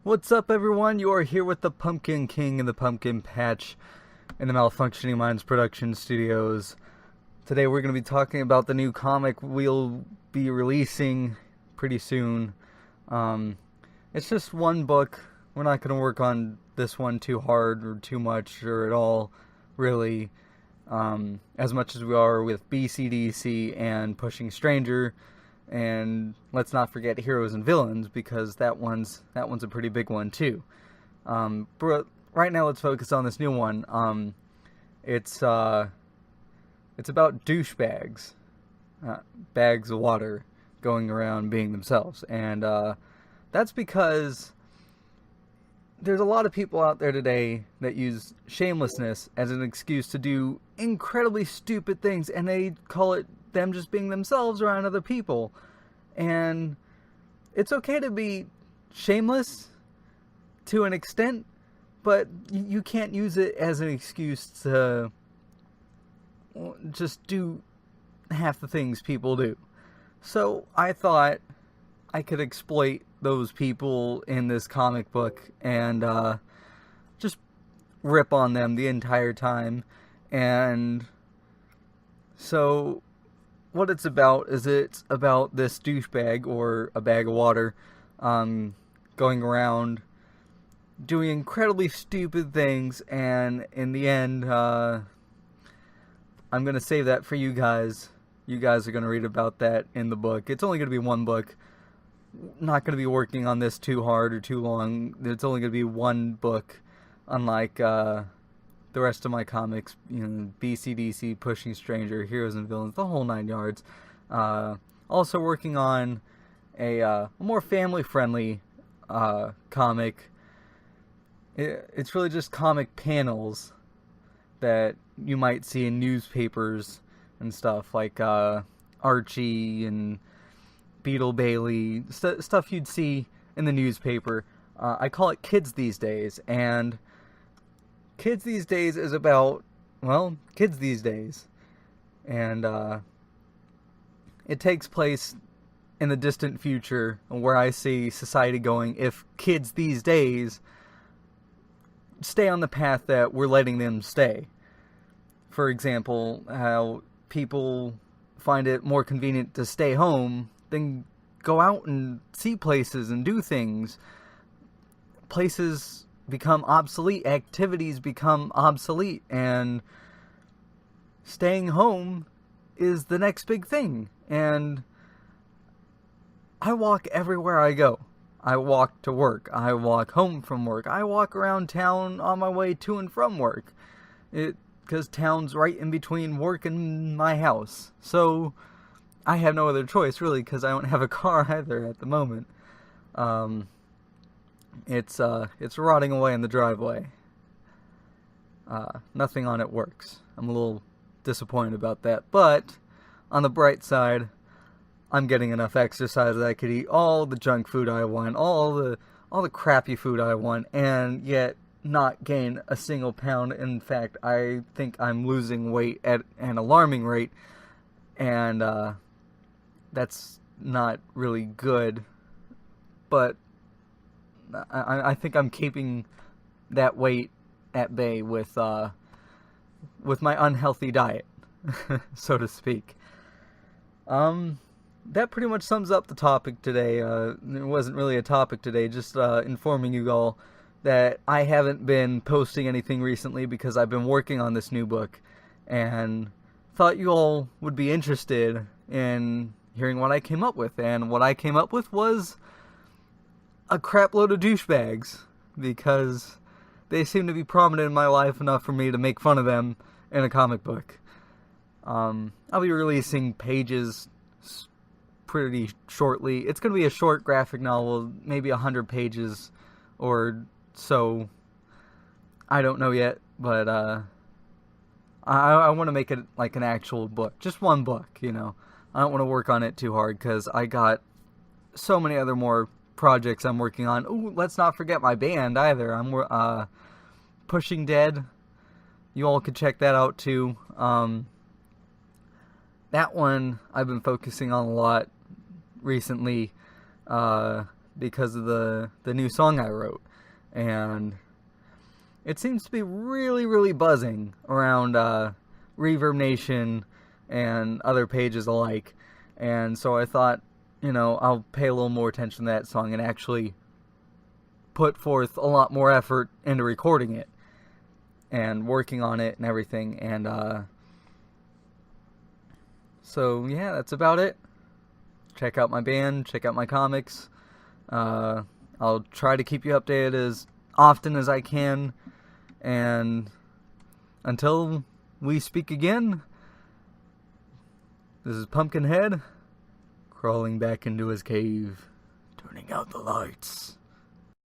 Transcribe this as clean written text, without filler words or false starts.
What's up, everyone? You are here with the Pumpkin King and the Pumpkin Patch in the Malfunctioning Minds production studios. Today we're going to be talking about the new comic we'll be releasing pretty soon. It's just one book. We're not going to work on this one too hard or too much or at all, really, as much as we are with BCDC and Pushing Stranger. And let's not forget Heroes and Villains, because that one's a pretty big one too. But right now let's focus on this new one. It's about douchebags, bags of water going around being themselves, and that's because there's a lot of people out there today that use shamelessness as an excuse to do incredibly stupid things, and they call it them just being themselves around other people. And it's okay to be shameless to an extent, but you can't use it as an excuse to just do half the things people do. So I thought I could exploit those people in this comic book and just rip on them the entire time. And so what it's about is it's about this douchebag, or a bag of water, going around doing incredibly stupid things, and in the end, I'm going to save that for you guys. You guys are going to read about that in the book. It's only going to be one book. Not going to be working on this too hard or too long. It's only going to be one book, unlike the rest of my comics, BCDC, Pushing Stranger, Heroes and Villains, the whole 9 yards. Also working on a more family-friendly comic. It's really just comic panels that you might see in newspapers and stuff, like Archie and Beetle Bailey, stuff you'd see in the newspaper. I call it Kids These Days, and Kids These Days is about, kids these days. And it takes place in the distant future, where I see society going if kids these days stay on the path that we're letting them stay. For example, how people find it more convenient to stay home than go out and see places and do things. Places become obsolete, activities become obsolete, and staying home is the next big thing. And I walk everywhere I go. I walk to work, I walk home from work, I walk around town on my way to and from work, because town's right in between work and my house. So I have no other choice, really, because I don't have a car either at the moment. It's rotting away in the driveway. Nothing on it works. I'm a little disappointed about that, but on the bright side, I'm getting enough exercise that I could eat all the junk food I want, all the crappy food I want, and yet not gain a single pound. In fact, I think I'm losing weight at an alarming rate, and that's not really good. But I think I'm keeping that weight at bay with my unhealthy diet, so to speak. That pretty much sums up the topic today. It wasn't really a topic today, just informing you all that I haven't been posting anything recently because I've been working on this new book, and thought you all would be interested in hearing what I came up with. And what I came up with was a crap load of douchebags, because they seem to be prominent in my life enough for me to make fun of them in a comic book. I'll be releasing pages pretty shortly. It's going to be a short graphic novel, maybe 100 pages or so. I don't know yet, but I want to make it like an actual book. Just one book, I don't want to work on it too hard, because I got so many other more projects I'm working on. Ooh, let's not forget my band either. I'm Pushing Dead. You all could check that out too. That one I've been focusing on a lot recently. because of the new song I wrote. And it seems to be really, really buzzing around Reverb Nation and other pages alike. And so I thought, I'll pay a little more attention to that song and actually put forth a lot more effort into recording it and working on it and everything. And so yeah, that's about it. Check out my band, check out my comics. I'll try to keep you updated as often as I can. And until we speak again, this is Pumpkinhead crawling back into his cave, turning out the lights.